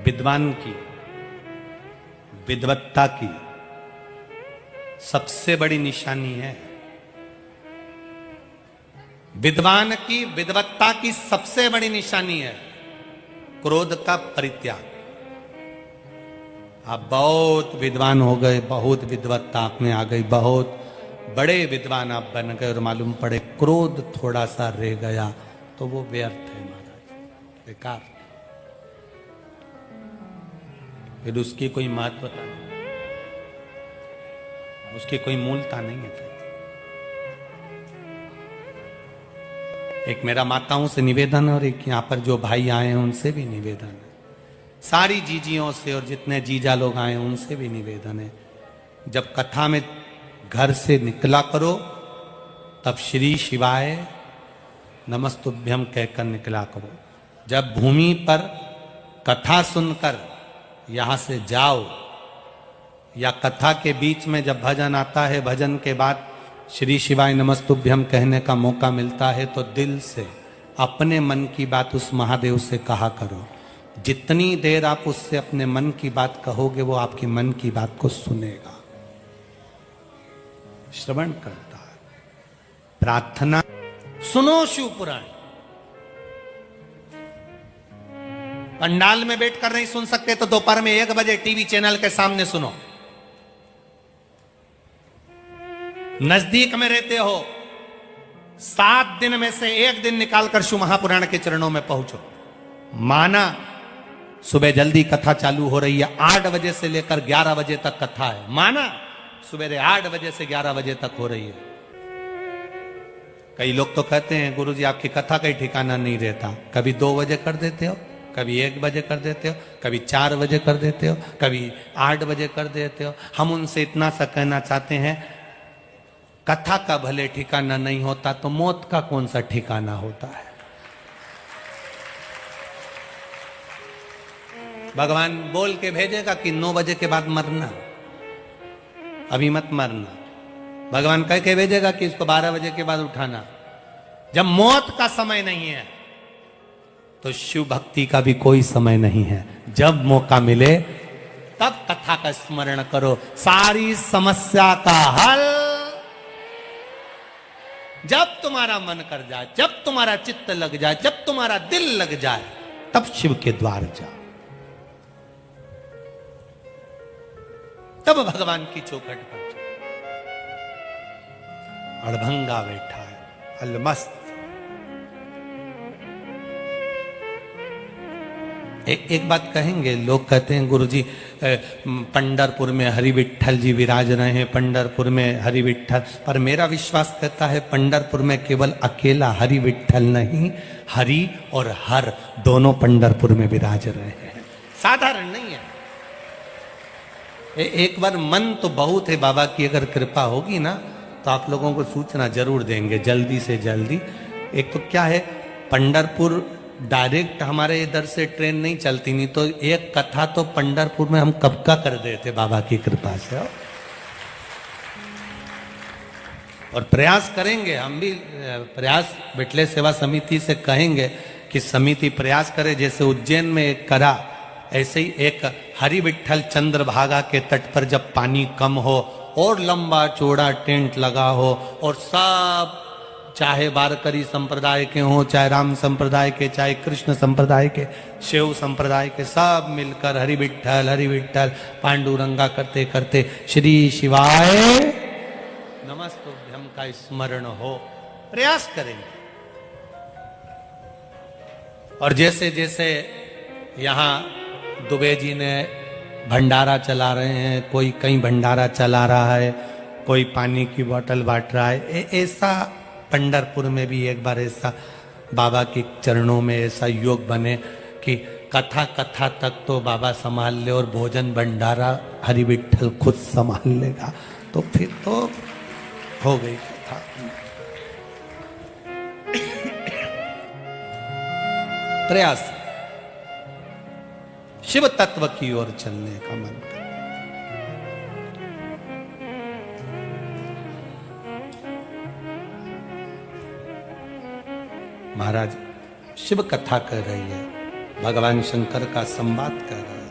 विद्वान की विद्वत्ता की सबसे बड़ी निशानी है। विद्वान की विद्वत्ता की सबसे बड़ी निशानी है क्रोध का परित्याग। आप बहुत विद्वान हो गए, बहुत विद्वत्ता आप में आ गई, बहुत बड़े विद्वान आप बन गए और मालूम पड़े क्रोध थोड़ा सा रह गया तो वो व्यर्थ है महाराज, बेकार, फिर उसकी कोई महत्वता नहीं, उसकी कोई मूलता नहीं है। एक मेरा माताओं से निवेदन और एक यहां पर जो भाई आए हैं उनसे भी निवेदन है, सारी जीजियों से और जितने जीजा लोग आए हैं उनसे भी निवेदन है, जब कथा में घर से निकला करो तब श्री शिवाय नमस्तुभ्यम कहकर निकला करो। जब भूमि पर कथा सुनकर यहां से जाओ या कथा के बीच में जब भजन आता है, भजन के बाद श्री शिवाय नमस्तुभ्यम कहने का मौका मिलता है तो दिल से अपने मन की बात उस महादेव से कहा करो। जितनी देर आप उससे अपने मन की बात कहोगे वो आपकी मन की बात को सुनेगा, श्रवण करता है। प्रार्थना सुनो शिव पुराण, पंडाल में बैठकर नहीं सुन सकते तो दोपहर में 1 बजे टीवी चैनल के सामने सुनो। नजदीक में रहते हो 7 दिन में से 1 दिन निकालकर शिव महापुराण के चरणों में पहुंचो। माना सुबह जल्दी कथा चालू हो रही है, 8 बजे से लेकर 11 बजे तक कथा है, माना सुबह 8 बजे से 11 बजे तक हो रही है। कई लोग तो कहते हैं गुरुजी आपकी कथा का ही ठिकाना नहीं रहता, कभी 2 बजे कर देते हो, कभी 1 बजे कर देते हो, कभी 4 बजे कर देते हो, कभी 8 बजे कर देते हो। हम उनसे इतना सा कहना चाहते हैं, कथा का भले ठिकाना नहीं होता तो मौत का कौन सा ठिकाना होता है। भगवान बोल के भेजेगा कि 9 बजे के बाद मरना, अभी मत मरना। भगवान कह के भेजेगा कि इसको 12 बजे के बाद उठाना। जब मौत का समय नहीं है तो शिव भक्ति का भी कोई समय नहीं है। जब मौका मिले तब कथा का स्मरण करो, सारी समस्या का हल जब तुम्हारा मन कर जाए, जब तुम्हारा चित्त लग जाए, जब तुम्हारा दिल लग जाए, तब शिव के द्वार जाओ, तब भगवान की चौखट पर अड़भंगा बैठा है, अलमस्त। एक बात कहेंगे, लोग कहते हैं गुरुजी पंढरपुर में हरि विट्ठल जी विराज रहे हैं, पंढरपुर में हरि विट्ठल, पर मेरा विश्वास कहता है पंढरपुर में केवल अकेला हरि विट्ठल नहीं, हरि और हर दोनों पंढरपुर में विराज रहे हैं, साधारण नहीं है। एक बार मन तो बहुत है, बाबा की अगर कृपा होगी ना तो आप लोगों को सूचना जरूर देंगे जल्दी से जल्दी। एक तो क्या है, पंढरपुर डायरेक्ट हमारे इधर से ट्रेन नहीं चलती, नहीं तो एक कथा तो पंढरपुर में हम कब का कर देते बाबा की कृपा से। और प्रयास करेंगे, हम भी प्रयास बिटले सेवा समिति से कहेंगे कि समिति प्रयास करे, जैसे उज्जैन में एक करा, ऐसे ही एक हरि विट्ठल चंद्रभागा के तट पर जब पानी कम हो और लंबा चौड़ा टेंट लगा हो और सब, चाहे वारकरी संप्रदाय के हों, चाहे राम संप्रदाय के, चाहे कृष्ण संप्रदाय के, शिव संप्रदाय के, सब मिलकर हरि विट्ठल पांडुरंगा करते करते श्री शिवाय नमस्तुभ्यम का स्मरण हो, प्रयास करेंगे। और जैसे जैसे यहाँ दुबे जी ने भंडारा चला रहे हैं, कोई कहीं भंडारा चला रहा है, कोई पानी की बोतल बांट रहा है, ऐसा पंढरपुर में भी एक बार ऐसा बाबा के चरणों में ऐसा योग बने कि कथा तक तो बाबा संभाल ले और भोजन भंडारा हरि विट्ठल खुद संभाल लेगा, तो फिर तो हो गई कथा। प्रयास शिव तत्व की ओर चलने का मन कर। महाराज शिव कथा कर रही है, भगवान शंकर का संवाद कर रहा है।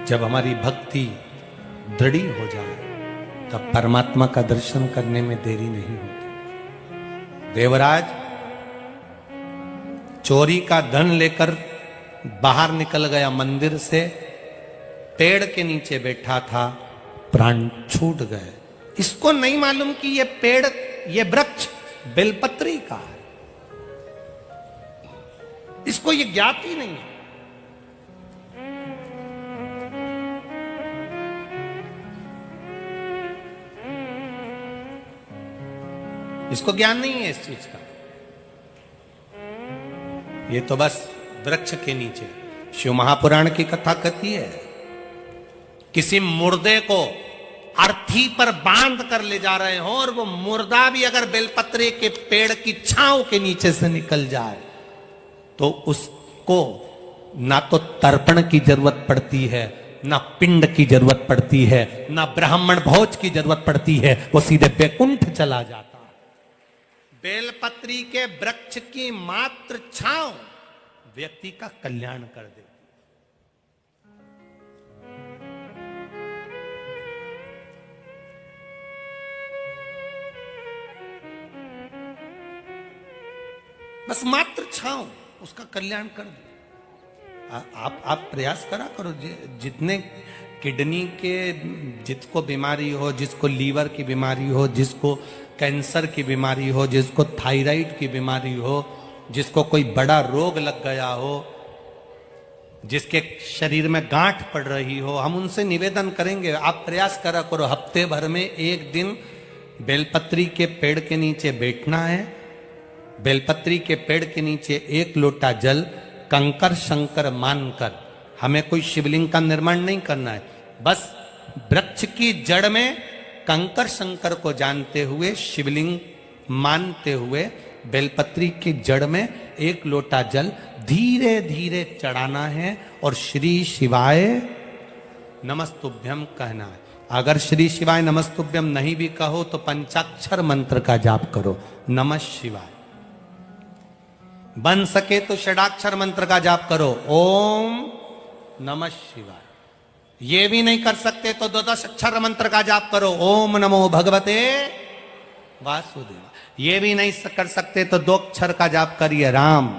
जब हमारी भक्ति दृढ़ हो जाए तब परमात्मा का दर्शन करने में देरी नहीं होती। देवराज चोरी का धन लेकर बाहर निकल गया मंदिर से, पेड़ के नीचे बैठा था, प्राण छूट गए। इसको नहीं मालूम कि ये पेड़, ये वृक्ष बेलपत्री का है, इसको ये ज्ञात ही नहीं है। इसको ज्ञान नहीं है इस चीज का। ये तो बस वृक्ष के नीचे। शिव महापुराण की कथा कहती है, किसी मुर्दे को अर्थी पर बांध कर ले जा रहे हो और वो मुर्दा भी अगर बेलपत्रे के पेड़ की छांव के नीचे से निकल जाए तो उसको ना तो तर्पण की जरूरत पड़ती है, ना पिंड की जरूरत पड़ती है, ना ब्राह्मण भोज की जरूरत पड़ती है, वो सीधे बैकुंठ चला जाता। बेलपत्री के वृक्ष की मात्र छांव व्यक्ति का कल्याण कर देती। बस मात्र छांव उसका कल्याण कर दे। आप प्रयास करा करो, जितने किडनी के, जिसको बीमारी हो, जिसको लीवर की बीमारी हो, जिसको कैंसर की बीमारी हो, जिसको थायराइड की बीमारी हो, जिसको कोई बड़ा रोग लग गया हो, जिसके शरीर में गांठ पड़ रही हो, हम उनसे निवेदन करेंगे, आप प्रयास करा करो, हफ्ते भर में एक दिन बेलपत्री के पेड़ के नीचे बैठना है। बेलपत्री के पेड़ के नीचे एक लोटा जल कंकर शंकर मानकर, हमें कोई शिवलिंग का निर्माण नहीं करना है, बस वृक्ष की जड़ में कंकर शंकर को जानते हुए, शिवलिंग मानते हुए, बेलपत्री की जड़ में एक लोटा जल धीरे धीरे चढ़ाना है और श्री शिवाय नमस्तुभ्यम कहना है। अगर श्री शिवाय नमस्तुभ्यम नहीं भी कहो तो पंचाक्षर मंत्र का जाप करो, नमः शिवाय। बन सके तो षडाक्षर मंत्र का जाप करो, ओम नमः शिवाय। ये भी नहीं कर सकते तो 12 अक्षर मंत्र का जाप करो, ओम नमो भगवते वासुदेव। ये भी नहीं कर सकते तो 2 अक्षर का जाप करिए राम।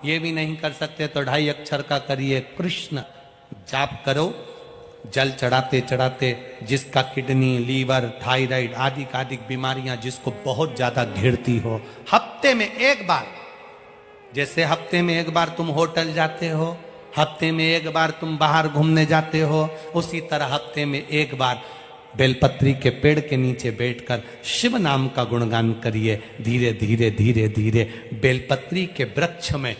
ये भी नहीं कर सकते तो 2.5 अक्षर का करिए कृष्ण। जाप करो। जल चढ़ाते चढ़ाते जिसका किडनी, लीवर, थायराइड आदि बीमारियां जिसको बहुत ज्यादा घेरती हो, हफ्ते में एक बार, जैसे हफ्ते में एक बार तुम होटल जाते हो, हफ्ते में एक बार तुम बाहर घूमने जाते हो, उसी तरह हफ्ते में एक बार बेलपत्री के पेड़ के नीचे बैठकर शिव नाम का गुणगान करिए। धीरे धीरे धीरे धीरे बेलपत्री के वृक्ष में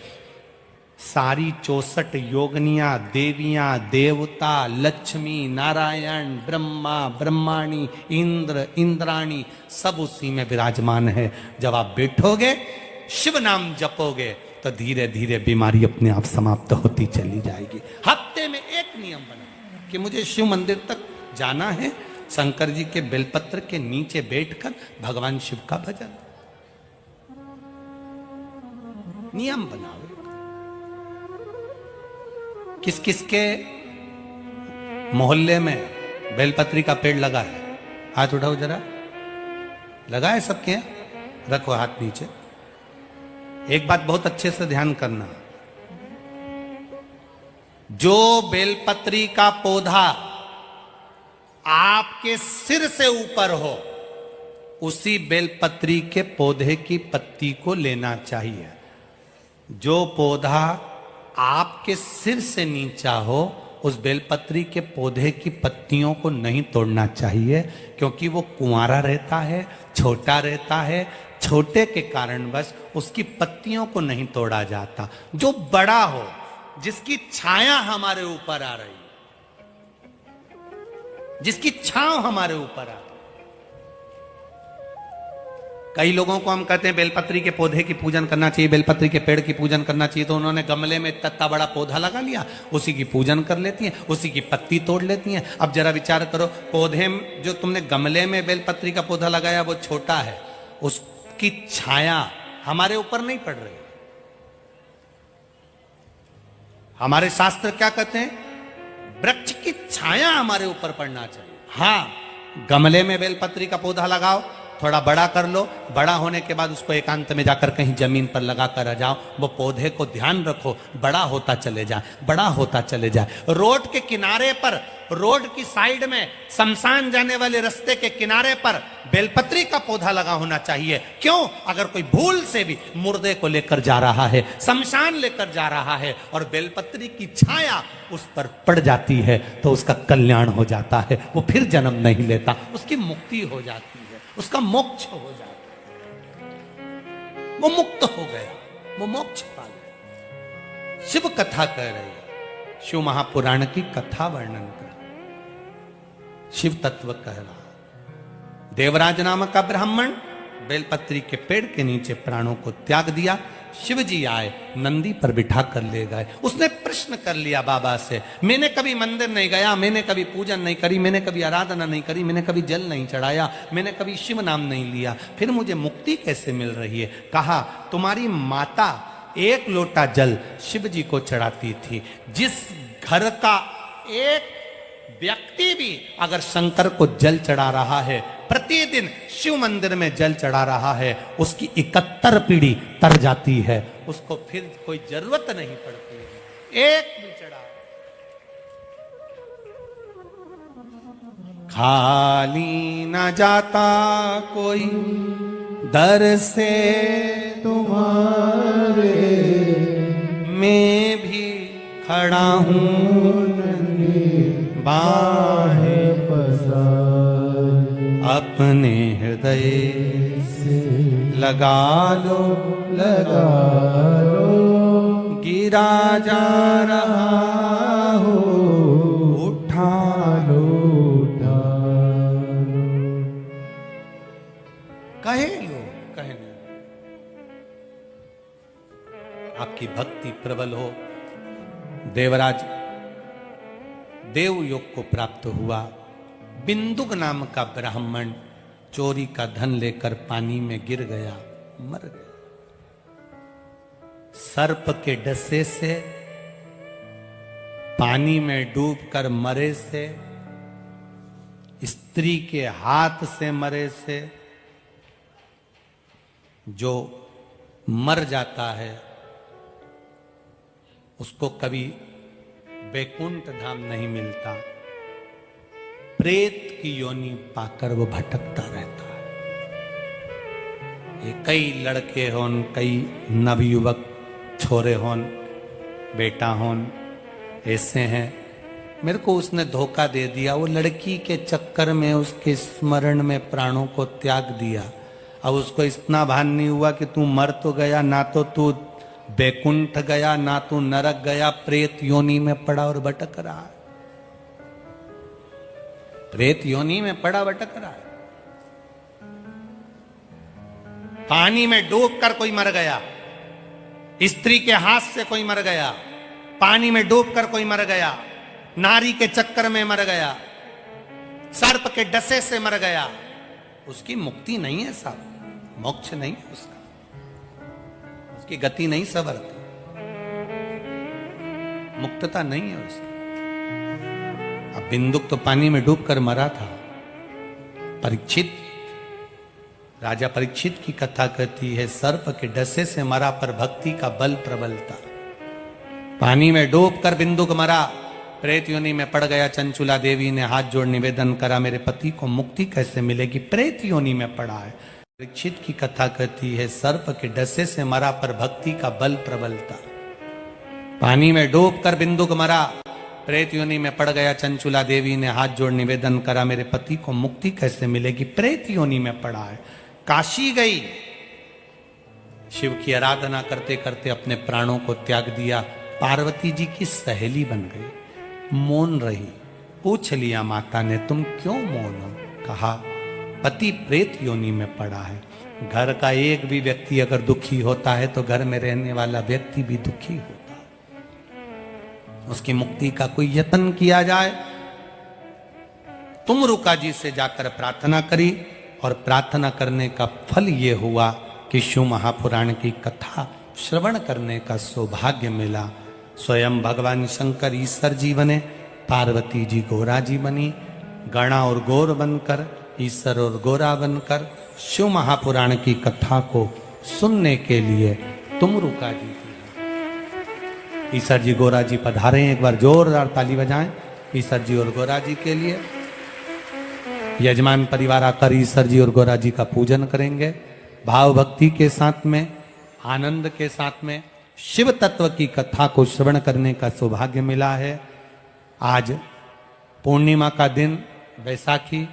सारी 64 योगनियां, देवियां, देवता, लक्ष्मी, नारायण, ब्रह्मा, ब्रह्माणी, इंद्र, इंद्राणी सब उसी में विराजमान है। जब आप बैठोगे, शिव नाम जपोगे तो धीरे धीरे बीमारी अपने आप समाप्त होती चली जाएगी। हफ्ते में एक नियम बना कि मुझे शिव मंदिर तक जाना है, शंकर जी के बेलपत्र के नीचे बैठकर भगवान शिव का भजन। नियम बनाओ। किस किस के मोहल्ले में बेलपत्री का पेड़ लगा है? हाथ उठाओ जरा। लगा है सबके यहाँ? रखो हाथ नीचे। एक बात बहुत अच्छे से ध्यान करना, जो बेलपत्री का पौधा आपके सिर से ऊपर हो, उसी बेलपत्री के पौधे की पत्ती को लेना चाहिए। जो पौधा आपके सिर से नीचा हो, उस बेलपत्री के पौधे की पत्तियों को नहीं तोड़ना चाहिए, क्योंकि वो कुंवारा रहता है, छोटा रहता है। छोटे के कारणवश उसकी पत्तियों को नहीं तोड़ा जाता। जो बड़ा हो, जिसकी छाया हमारे ऊपर आ रही, जिसकी छांव हमारे ऊपर आ, कई लोगों को हम कहते हैं बेलपत्री के पौधे की पूजन करना चाहिए, बेलपत्री के पेड़ की पूजन करना चाहिए, तो उन्होंने गमले में इतना बड़ा पौधा लगा लिया, उसी की पूजन कर लेती हैं, उसी की पत्ती तोड़ लेती हैं। अब जरा विचार करो, पौधे में जो तुमने गमले में बेलपत्री का पौधा लगाया वो छोटा है, उसकी छाया हमारे ऊपर नहीं पड़ रही। हमारे शास्त्र क्या कहते हैं? वृक्ष की छाया हमारे ऊपर पड़ना चाहिए। हाँ, गमले में बेलपत्री का पौधा लगाओ, थोड़ा बड़ा कर लो, बड़ा होने के बाद उसको एकांत में जाकर कहीं जमीन पर लगा कर आ जाओ, वो पौधे को ध्यान रखो, बड़ा होता चले जाए, बड़ा होता चले जाए। रोड के किनारे पर, रोड की साइड में, शमशान जाने वाले रास्ते के किनारे पर बेलपत्री का पौधा लगा होना चाहिए। क्यों? अगर कोई भूल से भी मुर्दे को लेकर जा रहा है, शमशान लेकर जा रहा है और बेलपत्री की छाया उस पर पड़ जाती है तो उसका कल्याण हो जाता है, वो फिर जन्म नहीं लेता, उसकी मुक्ति हो जाती है, उसका मोक्ष हो जाता है, वो मुक्त हो गया, वो मोक्ष पा गया। शिव कथा कह रही है, शिव महापुराण की कथा वर्णन कर, शिव तत्व कह रहा। देवराज नामक का ब्राह्मण बेलपत्री के पेड़ के नीचे प्राणों को त्याग दिया। शिव जी आए, नंदी पर बिठा कर ले गए। उसने प्रश्न कर लिया बाबा से, मैंने कभी मंदिर नहीं गया, मैंने कभी पूजन नहीं करी, मैंने कभी आराधना नहीं करी, मैंने कभी जल नहीं चढ़ाया, मैंने कभी शिव नाम नहीं लिया, फिर मुझे मुक्ति कैसे मिल रही है? कहा, तुम्हारी माता 1 लोटा जल शिव जी को चढ़ाती थी। जिस घर का एक व्यक्ति भी अगर शंकर को जल चढ़ा रहा है, प्रतिदिन शिव मंदिर में जल चढ़ा रहा है, उसकी 71 पीढ़ी तर जाती है, उसको फिर कोई जरूरत नहीं पड़ती है। एक भी चढ़ा, खाली न जाता कोई दर से तुम्हारे, मैं भी खड़ा हूं बाहें पसार, अपने हृदय से लगा लो, लगा लो, गिरा जा रहा हो, उठा लो, उठा लो। कहे लो, कहे लो, आपकी भक्ति प्रबल हो। देवराज देवयोग को प्राप्त हुआ। बिंदुक नाम का ब्राह्मण चोरी का धन लेकर पानी में गिर गया, मर गया। सर्प के डसे से, पानी में डूबकर मरे से, स्त्री के हाथ से मरे से, जो मर जाता है उसको कभी वैकुंठ धाम नहीं मिलता, प्रेत की योनि पाकर वो भटकता रहता है। ये कई लड़के होन, कई नवयुवक छोरे होन, बेटा होन, ऐसे हैं। मेरे को उसने धोखा दे दिया, वो लड़की के चक्कर में उसके स्मरण में प्राणों को त्याग दिया। अब उसको इतना भान नहीं हुआ कि तू मर तो गया, ना तो तू वैकुंठ गया, ना तू नरक गया, प्रेत योनि में पड़ा और भटक रहा है। प्रेत योनि में पड़ा भटक रहा है। पानी में डूबकर कोई मर गया, स्त्री के हाथ से कोई मर गया, पानी में डूबकर कोई मर गया, नारी के चक्कर में मर गया, सर्प के डसे से मर गया, उसकी मुक्ति नहीं है साहब, मोक्ष नहीं है उसका, उसकी गति नहीं सवरती, मुक्तता नहीं है उसकी। अब बिंदुक तो पानी में डूबकर मरा था। परीक्षित, राजा परीक्षित की कथा कहती है, सर्प के डसे से मरा पर भक्ति का बल प्रबल था। पानी में डूबकर बिंदुक मरा, प्रेत योनि में पड़ गया। चंचुला देवी ने हाथ जोड़ निवेदन करा, मेरे पति को मुक्ति कैसे मिलेगी, प्रेत योनि में पड़ा है। परीक्षित की कथा कहती है, सर्प के डसे से मरा पर भक्ति का बल प्रबल था। पानी में डूबकर बिंदुक मरा, प्रेत योनि में पड़ गया। चंचुला देवी ने हाथ जोड़ निवेदन करा, मेरे पति को मुक्ति कैसे मिलेगी, प्रेत योनि में पड़ा है। काशी गई, शिव की आराधना करते करते अपने प्राणों को त्याग दिया। पार्वती जी की सहेली बन गई, मौन रही। पूछ लिया माता ने, तुम क्यों मौन हो? कहा, पति प्रेत योनि में पड़ा है। घर का एक भी व्यक्ति अगर दुखी होता है तो घर में रहने वाला व्यक्ति भी दुखी होता है। उसकी मुक्ति का कोई यत्न किया जाए। तुम रुका जी से जाकर प्रार्थना करी और प्रार्थना करने का फल ये हुआ कि शिव महापुराण की कथा श्रवण करने का सौभाग्य मिला। स्वयं भगवान शंकर ईश्वर जी बने, पार्वती जी गोरा जी बनी, गणा और गौर बनकर, ईश्वर और गोरा बनकर शिव महापुराण की कथा को सुनने के लिए तुमरुका जी की। ईश्वर जी गोरा जी पधारे हैं, एक बार जोरदार ताली बजाएं ईश्वर जी और गोरा जी के लिए। यजमान परिवार आकर ईश्वर जी और गोरा जी का पूजन करेंगे। भाव भक्ति के साथ में, आनंद के साथ में शिव तत्व की कथा को श्रवण करने का सौभाग्य मिला है। आज पूर्णिमा का दिन, वैसाखी,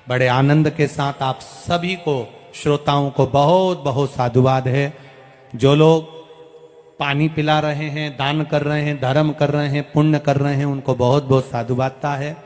बड़े आनंद के साथ आप सभी को, श्रोताओं को बहुत बहुत साधुवाद है। जो लोग पानी पिला रहे हैं, दान कर रहे हैं, धर्म कर रहे हैं, पुण्य कर रहे हैं, उनको बहुत बहुत साधुवादता है।